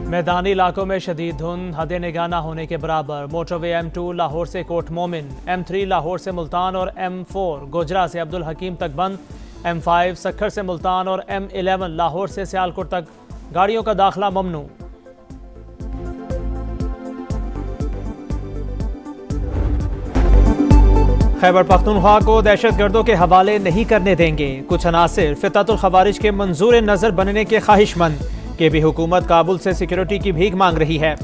मैदानी इलाकों में शदीद धुंध हद निगाह न होने के बराबर। मोटरवे M2 लाहौर से कोट मोमिन, M3 लाहौर से मुल्तान और M4 गोजरा से अब्दुल हकीम तक बंद, M5 सक्खर से मुल्तान और M11 लाहौर से सियालकोट तक गाड़ियों का दाखिला ममनू। खैबर पख्तूनख्वा को दहशतगर्दों के हवाले नहीं करने देंगे। कुछ अनासिर फितरतुल खवारिज के मंजूर नजर बनने के ख्वाहिशमंद के भी हुकूमत काबुल से सिक्योरिटी की भीख मांग रही है।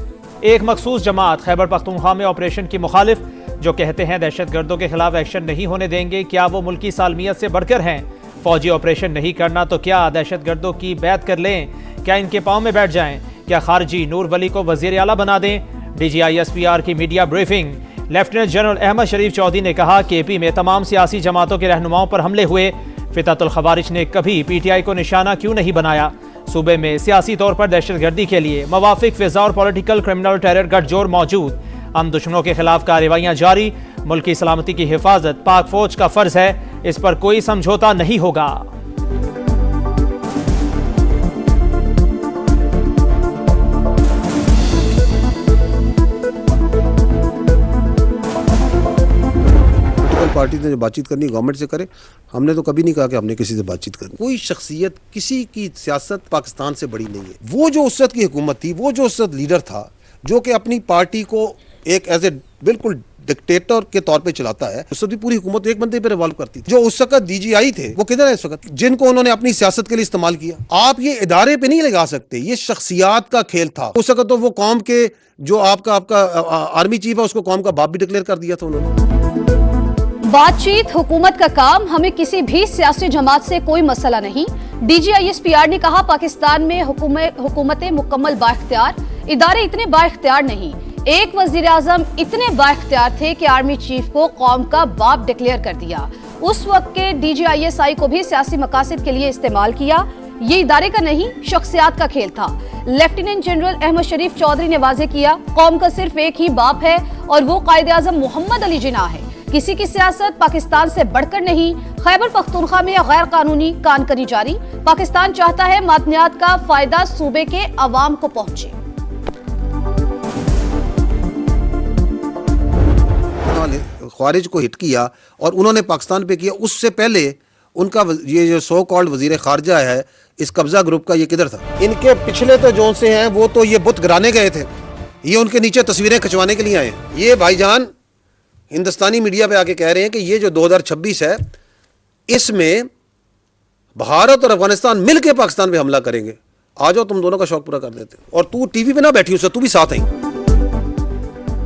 एक मखसूस जमात खैबर पख्तूनख्वा में ऑपरेशन की मुखालिफ, जो कहते हैं दहशतगर्दों के खिलाफ एक्शन नहीं होने देंगे। क्या वो मुल्की सालमियत से बढ़कर हैं? फौजी ऑपरेशन नहीं करना तो क्या दहशतगर्दों की बैत कर लें? क्या इनके पाँव में बैठ जाएं? क्या खारजी नूर वली को वजीर आला बना दें? DGISPR की media briefing. Lieutenant general Ahmed Sharif Chaudhry ने कहा कि AP में तमाम सियासी जमातों के रहनुमाओं पर हमले हुए। फितरतुल खवारिज ने कभी PTI को निशाना क्यों नहीं बनाया? सूबे में सियासी तौर पर दहशतगर्दी के लिए मवाफिक फिजा और पॉलिटिकल क्रिमिनल टेरर गठजोड़ मौजूद। हम दुश्मनों के खिलाफ कार्रवाइयां जारी। मुल्की सलामती की हिफाजत पाक फौज का फर्ज है, इस पर कोई समझौता नहीं होगा। पार्टी ने जो बातचीत करनी गवर्नमेंट से करे। हमने तो कभी नहीं कहा कि हमने किसी से बातचीत करनी। कोई शख्सियत किसी की सियासत पाकिस्तान से बड़ी नहीं है। वो जो उस वक्त की हुकूमत थी, वो जो उस वक्त लीडर था, जो कि अपनी पार्टी को एक एज ए बिल्कुल डिक्टेटर के तौर पे चलाता है, उस वक्त भी पूरी हुकूमत एक बंदे पे रिवॉल्व करती थी। जो उस वक्त DGI थे वो किधर है इस वक्त, जिनको उन्होंने अपनी सियासत के लिए इस्तेमाल किया? आप ये इदारे पे नहीं लगा सकते, ये शख्सियात का खेल था। उस वक्त तो वो कौम के जो आपका आर्मी चीफ है, उसको कौम का बाप भी डिक्लेयर कर दिया था उन्होंने। बातचीत हुकूमत का काम, हमें किसी भी सियासी जमात से कोई मसला नहीं। DGISPR ने कहा पाकिस्तान में हुकूमतें मुकम्मल बाइख्तियार, इदारे इतने बाइख्तियार नहीं। एक वजीर आजम इतने बाइख्तियार थे कि आर्मी चीफ को कौम का बाप डिक्लेयर कर दिया। उस वक्त के DGISI को भी सियासी मकासद के लिए इस्तेमाल किया। ये इदारे का नहीं, शख्सियात का खेल था। लेफ्टिनेंट जनरल अहमद शरीफ चौधरी ने वाजे किया, कौम का सिर्फ एक ही बाप है और वो कायदे आजम मोहम्मद अली जिन्ना है। किसी की सियासत पाकिस्तान से बढ़कर नहीं। खैबर पख्तूनख्वा में गैर कानूनी कानकनी जारी। पाकिस्तान चाहता है मादनियात का फायदा सूबे के अवाम को पहुंचे। उन्होंने ख्वारिज को हिट किया और उन्होंने पाकिस्तान पे किया। उससे पहले उनका ये जो सो कॉल्ड वजीर खारजा है इस कब्जा ग्रुप का, ये किधर था? इनके पिछले तो जो से हैं वो तो ये बुत गिराने गए थे, ये उनके नीचे तस्वीरें खिंचवाने के लिए आए। ये भाईजान हिंदुस्तानी मीडिया पे आके कह रहे हैं कि ये जो 2026 है, इसमें भारत और अफगानिस्तान मिलकर पाकिस्तान पे हमला करेंगे। आ जाओ, तुम दोनों का शौक पूरा कर देते। और तू टीवी पे ना बैठी उससे, तू भी साथ आई।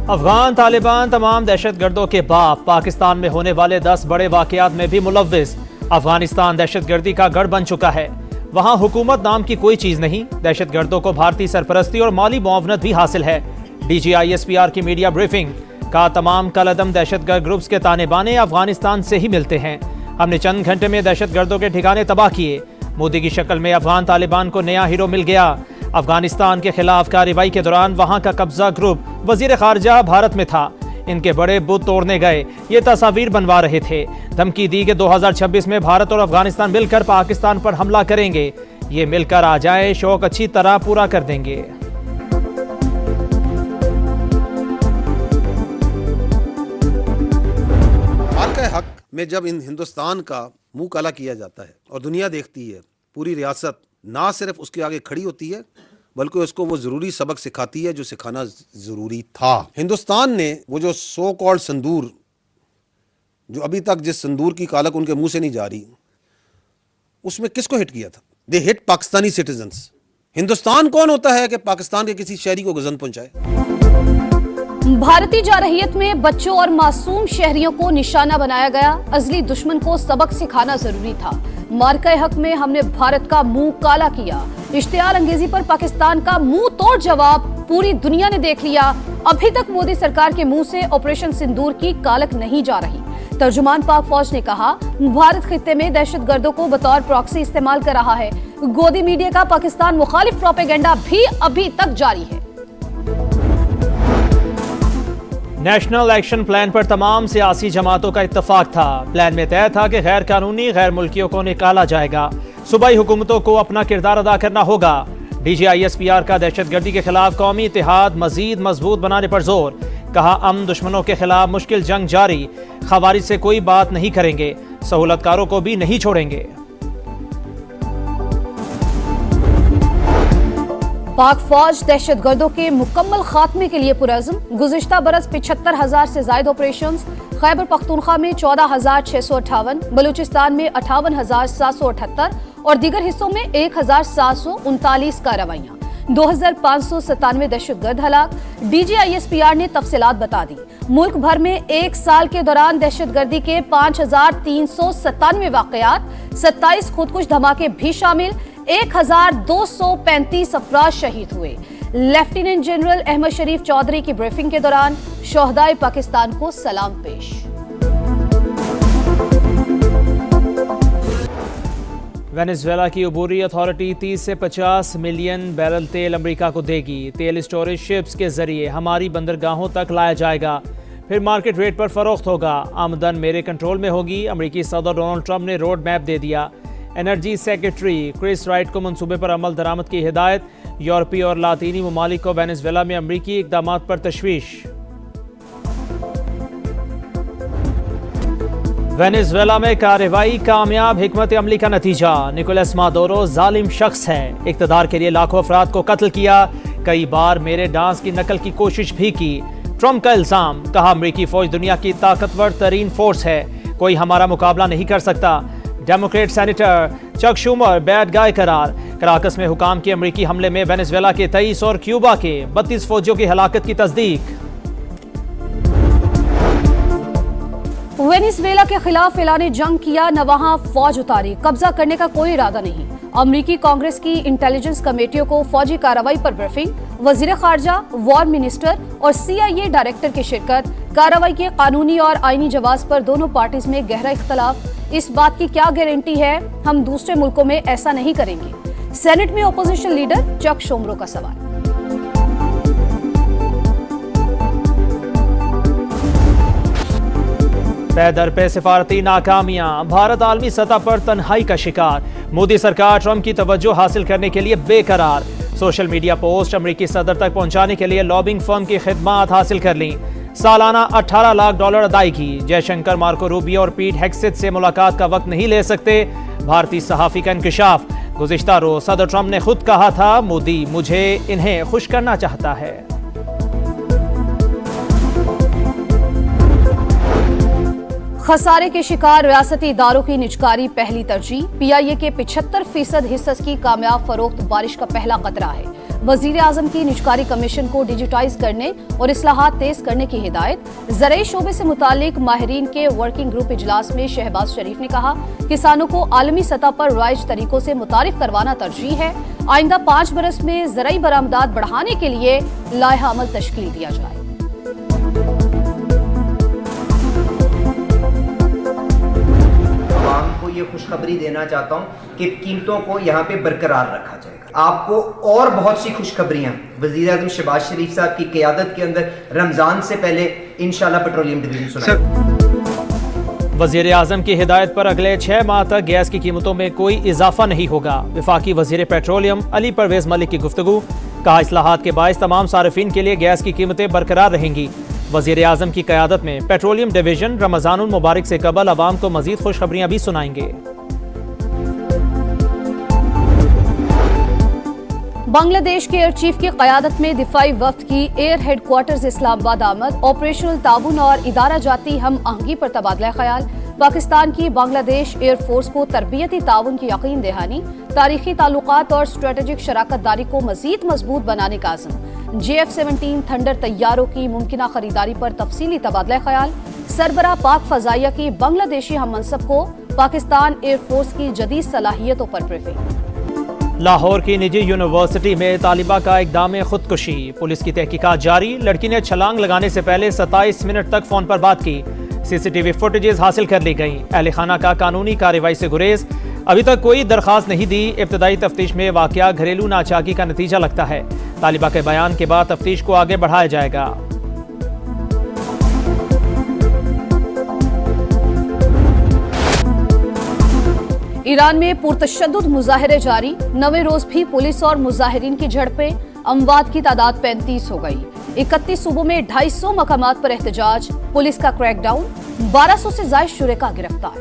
अफगान तालिबान तमाम दहशतगर्दों के बाप। पाकिस्तान में होने वाले 10 बड़े वाकयात में भी मुलव्विस। अफगानिस्तान दहशतगर्दी का गढ़ बन चुका है। वहां हुकूमत नाम की कोई चीज नहीं। दहशतगर्दों को भारतीय सरपरस्ती और माली मुआवनत भी हासिल है। DGISPR की मीडिया ब्रीफिंग का तमाम कलअदम दहशतगर्द ग्रुप्स के ताने बाने अफगानिस्तान से ही मिलते हैं। हमने चंद घंटे में दहशतगर्दों के ठिकाने तबाह किए। मोदी की शक्ल में अफगान तालिबान को नया हीरो मिल गया। अफगानिस्तान के खिलाफ कार्रवाई के दौरान वहां का कब्जा ग्रुप वजीर खारजा भारत में था। इनके बड़े बुत तोड़ने गए, ये तस्वीर बनवा रहे थे। धमकी दी कि 2026 में भारत और अफगानिस्तान मिलकर पाकिस्तान पर हमला करेंगे। ये मिलकर आ जाए, शौक अच्छी तरह पूरा कर देंगे। हक में जब इन हिंदुस्तान का मुंह काला किया जाता है और दुनिया देखती है, पूरी रियासत ना सिर्फ उसके आगे खड़ी होती है बल्कि उसको वो जरूरी सबक सिखाती है जो सिखाना जरूरी था। हिंदुस्तान ने वो जो सो कॉल्ड संदूर, जो अभी तक जिस संदूर की कालक उनके मुंह से नहीं जा रही, उसमें किसको हिट किया था? दे हिट पाकिस्तानी सिटीजन्स। हिंदुस्तान कौन होता है कि पाकिस्तान के किसी शहरी को गजन पहुंचाए? भारतीय जारहियत में बच्चों और मासूम शहरियों को निशाना बनाया गया। अजली दुश्मन को सबक सिखाना जरूरी था। मार्का हक में हमने भारत का मुंह काला किया। इश्तियाल अंगेजी पर पाकिस्तान का मुंह तोड़ जवाब पूरी दुनिया ने देख लिया। अभी तक मोदी सरकार के मुंह से ऑपरेशन सिंदूर की कालक नहीं जा रही। तर्जुमान पाक फौज ने कहा, भारत खित्ते में दहशतगर्दों को बतौर प्रॉक्सी इस्तेमाल कर रहा है। गोदी मीडिया का पाकिस्तान मुखालिफ प्रोपेगेंडा भी अभी तक जारी है। नेशनल एक्शन प्लान पर तमाम सियासी जमातों का इत्तफाक था। प्लान में तय था कि गैर कानूनी गैर मुल्कियों को निकाला जाएगा। सूबाई हुकूमतों को अपना किरदार अदा करना होगा। DGISPR का दहशतगर्दी के खिलाफ कौमी इत्तेहाद मजीद मजबूत बनाने पर जोर। कहा अमन दुश्मनों के खिलाफ मुश्किल जंग जारी, खवारिज से कोई बात नहीं करेंगे, सहूलतकारों को भी नहीं छोड़ेंगे। पाक फौज दहशतगर्दों के मुकम्मल खात्मे के लिए पुरअज़्म। गुज़िश्ता बरस 75,000 से ज़ायद ऑपरेशंस। खैबर पख्तूनख्वा में 14,658, बलूचिस्तान में 58,778 और दीगर हिस्सों में 1,739 कार्रवाइयाँ। 2,597 दहशतगर्द हलाक। DGISPR ने तफसीलात बता दी। मुल्क भर में एक साल के दौरान दहशतगर्दी के 5,397 वाक़यात, 27 खुदकुश धमाके भी शामिल। 1,235 अफराद शहीद हुए। लेफ्टिनेंट जनरल अहमद शरीफ चौधरी की ब्रीफिंग के दौरान शोहदाए पाकिस्तान को सलाम पेश। वेनेजुएला की अबूरी अथॉरिटी 30 से 50 मिलियन बैरल तेल अमेरिका को देगी। तेल स्टोरेज शिप्स के जरिए हमारी बंदरगाहों तक लाया जाएगा, फिर मार्केट रेट पर फरोख्त होगा। आमदन मेरे कंट्रोल में होगी। अमेरिकी सदर डोनाल्ड ट्रंप ने रोड मैप दे दिया। एनर्जी सेक्रेटरी क्रिस राइट को मंसूबे पर अमल दरामद की हिदायत। यूरोपीय और लातीनी ममालिक को वेनेजुएला में अमरीकी इकदामात पर तशवीश। वेनेजुएला में कार्रवाई कामयाब, हिकमत अमली का नतीजा। निकोलस मादुरो जालिम शख्स है, इक़्तिदार के लिए लाखों अफराद को कत्ल किया, कई बार मेरे डांस की नकल की कोशिश भी की। ट्रंप का इल्जाम। कहा अमरीकी फौज दुनिया की ताकतवर तरीन फोर्स है, कोई हमारा मुकाबला नहीं कर सकता। Democrat senator Chuck Schumer bad guy करार। कराकस में हुकाम के अमरीकी हमले में वेनेजुएला के 23 और क्यूबा के 32 फौजियों की हलाकत की तस्दीक। वेनेजुएला के खिलाफ ऐलान जंग किया, न वहां फौज उतारी, कब्जा करने का कोई इरादा नहीं। अमरीकी कांग्रेस की इंटेलिजेंस कमेटियों को फौजी कार्रवाई पर ब्रीफिंग। वजीर खारजा, वॉर मिनिस्टर और CIA डायरेक्टर की शिरकत। कार्रवाई के कानूनी और आईनी जवाब पर दोनों पार्टीज में गहरा इख्तलाफ। इस बात की क्या गारंटी है हम दूसरे मुल्कों में ऐसा नहीं करेंगे। सेनेट में अपोजिशन लीडर चक शूमर का सवाल। पैदर पे सिफारती नाकामियां, भारत आलमी सतह पर तन्हाई का शिकार। मोदी सरकार ट्रंप की तवज्जो हासिल करने के लिए बेकरार। सोशल मीडिया पोस्ट अमरीकी सदर तक पहुंचाने के लिए लॉबिंग फर्म की खिदमात हासिल कर ली। सालाना $18 लाख अदायगी। जयशंकर, मार्को रूबियो और पीट हेग्सेथ से मुलाकात का वक्त नहीं ले सकते। भारतीय सहाफी का इंकशाफ। गुज़िश्ता रोज सदर ट्रंप ने खुद कहा था, मोदी मुझे इन्हें खुश करना चाहता है। खसारे के शिकार रियासती इदारों की निजकारी पहली तरजीह। PIA के 75% हिस्स की कामयाब फरोख्त बारिश का पहला खतरा है। वजीर आजम की निजकारी कमीशन को डिजिटाइज करने और इस्लाहात तेज करने की हिदायत। ज़राई शोबे से मुतालिक माहिरीन के वर्किंग ग्रुप इजलास में शहबाज शरीफ ने कहा, किसानों को आलमी सतह पर राइज तरीकों से मुतारिफ करवाना तरजीह है। आइंदा 5 बरस में ज़राई बरामदात बढ़ाने के लिए लाइहा अमल तश्कील दिया जाए। को ये खुशखबरी देना चाहता हूं कि कीमतों को यहाँ पे बरकरार रखा जाएगा। आपको और बहुत सी खुशखबरियां वज़ीर आज़म शहबाज शरीफ साहब की क़यादत के अंदर रमजान से पहले इंशाल्लाह पेट्रोलियम डिवीजन सुनाएगा। वज़ीर आज़म की हिदायत पर अगले 6 माह तक गैस की कीमतों में कोई इजाफा नहीं होगा। वफाकी वज़ीर पेट्रोलियम अली परवेज मलिक की गुफ्तगू। कहा, इस्लाहात के बायस तमाम सारिफीन के लिए गैस की कीमतें बरकरार रहेंगी। वज़ीर आज़म की क़यादत में पेट्रोलियम डिवीजन रमज़ानुल मुबारक से कबल अवाम को मज़ीद खुशखबरियां भी सुनाएंगे। बांग्लादेश के एयर चीफ की क़यादत में दिफाई वफ्द की एयर हेडक्वार्टर्स इस्लामाबाद आमद। ऑपरेशनल ताउन और इदारा जाती हम आहंगी पर तबादला ख्याल। पाकिस्तान की बांग्लादेश एयर फोर्स को तरबियती ताउन की यकीन दहानी। तारीखी ताल्लुकात और स्ट्रेटेजिक शराकत दारी को मजीद मजबूत बनाने का आज़म। JF-17 थंडर तैयारों की मुमकिना खरीदारी पर तफसीली तबादला ख्याल। सरबरा पाक फजाइया की बांग्लादेशी हम मनसब को पाकिस्तान एयरफोर्स की जदीद सलाहियतों पर ब्रीफिंग। लाहौर की निजी यूनिवर्सिटी में तालिबा का इक़दाम खुदकुशी। पुलिस की तहकीकात जारी। लड़की ने छलांग लगाने से पहले 27 मिनट तक फोन पर बात की। CCTV फुटेजेस हासिल कर ली गई। अहले खाना का कानूनी कार्रवाई से गुरेज। अभी तक कोई दरखास्त नहीं दी। इब्तदाई तफ्तीश में वाकया घरेलू नाचाकी का नतीजा लगता है। तालिबा के बयान के बाद तफ्तीश को आगे बढ़ाया जाएगा। ईरान में पुरतशद्दुद मुजाहरे जारी, नवे रोज भी पुलिस और मुजाहिरीन की झड़पें, अमवात की तादाद 35 हो गई। 31 सूबों में 250 मकामात पर एहतजाज, पुलिस का क्रैकडाउन, 1200 से ज्यादा शुरेका गिरफ्तार।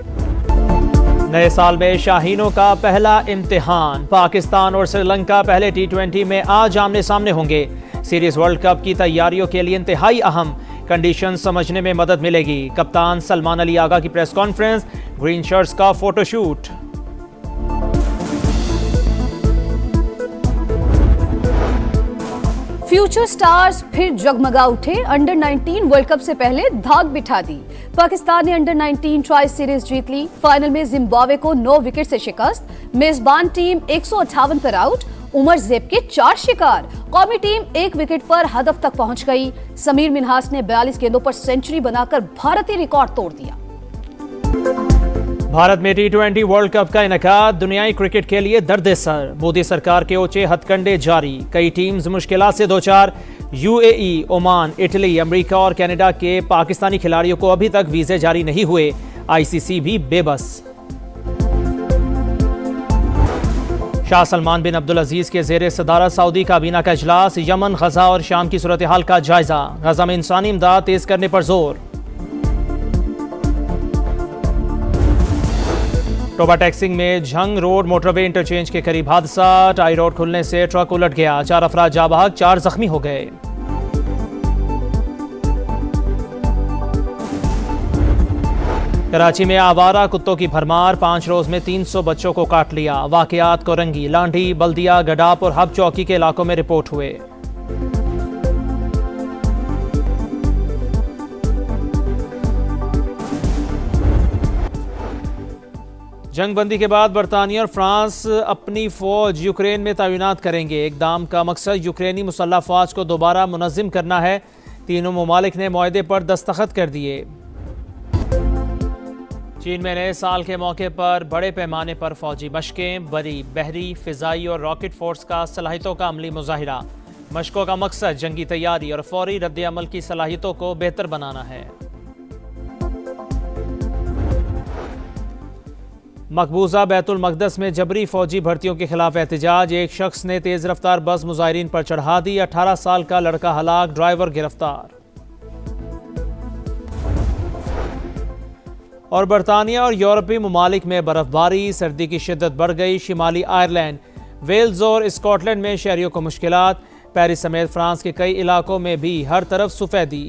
नए साल में शाहीनों का पहला इम्तिहान, पाकिस्तान और श्रीलंका पहले T20 में आज आमने सामने होंगे। सीरीज वर्ल्ड कप की तैयारियों के लिए इंतहाई अहम कंडीशन समझने में मदद मिलेगी। कप्तान सलमान अली आगा की प्रेस कॉन्फ्रेंस, ग्रीन शर्ट्स का फोटोशूट। फ्यूचर स्टार्स फिर जगमगा उठे, अंडर 19 वर्ल्ड कप से पहले धाक बिठा दी। पाकिस्तान ने अंडर 19 ट्राई सीरीज जीत ली। फाइनल में जिम्बाब्वे को 9 विकेट से शिकस्त। मेजबान टीम 158 पर आउट, उमर ज़ेब के 4 शिकार। कौमी टीम 1 विकेट पर हदफ तक पहुंच गई। समीर मिन्हास ने 42 गेंदों पर सेंचुरी बनाकर भारतीय रिकॉर्ड तोड़ दिया। भारत में T20 वर्ल्ड कप का इनेकाद दुनियाई क्रिकेट के लिए दर्द-ए-सर। मोदी सरकार के ऊंचे हथकंडे जारी, कई टीम्स मुश्किलात से दो चार। UAE, ओमान, इटली, अमेरिका और कनाडा के पाकिस्तानी खिलाड़ियों को अभी तक वीजे जारी नहीं हुए। ICC भी बेबस। शाह सलमान बिन अब्दुल अजीज के जेर सदारत सऊदी काबीना का इजलास, यमन, गजा और शाम की सूरत हाल का जायजा, गजा में इंसानी इमदाद तेज करने पर जोर। टोबा टैक्सिंग में झंग रोड मोटरवे इंटरचेंज के करीब हादसा, टाई रोड खुलने से ट्रक उलट गया, 4 अफराद जाँ बहक, 4 जख्मी हो गए। कराची में आवारा कुत्तों की भरमार, 5 रोज में 300 बच्चों को काट लिया। वाकयात कोरंगी, लांढी, बल्दिया, गडाप और हब चौकी के इलाकों में रिपोर्ट हुए। जंगबंदी के बाद बरतानिया और फ्रांस अपनी फौज यूक्रेन में तैनात करेंगे। इकदाम का मकसद यूक्रेनी मुसल्लह फौज को दोबारा मुनज़्ज़म करना है। तीनों ममालिक ने मुआहदे पर दस्तखत कर दिए। चीन में नए साल के मौके पर बड़े पैमाने पर फौजी मशकें, बरी, बहरी, फिजाई और रॉकेट फोर्स का सलाहियतों का अमली मुजाहिरा। मशकों का मकसद जंगी तैयारी और फौरी रद्द अमल की सलाहियतों को बेहतर बनाना है। मकबूजा बैतुल मक़दस में जबरी फौजी भर्तियों के खिलाफ एहतजाज, एक शख्स ने तेज़ रफ्तार बस मुजाहिरीन पर चढ़ा दी। 18 साल का लड़का हलाक, ड्राइवर गिरफ्तार। और बरतानिया और यूरोपीय ममालिक में बर्फबारी, सर्दी की शिद्दत बढ़ गई। शिमाली आयरलैंड, वेल्स और स्कॉटलैंड में शहरियों को मुश्किलात। पेरिस समेत फ्रांस के कई इलाकों में भी हर तरफ सफेदी।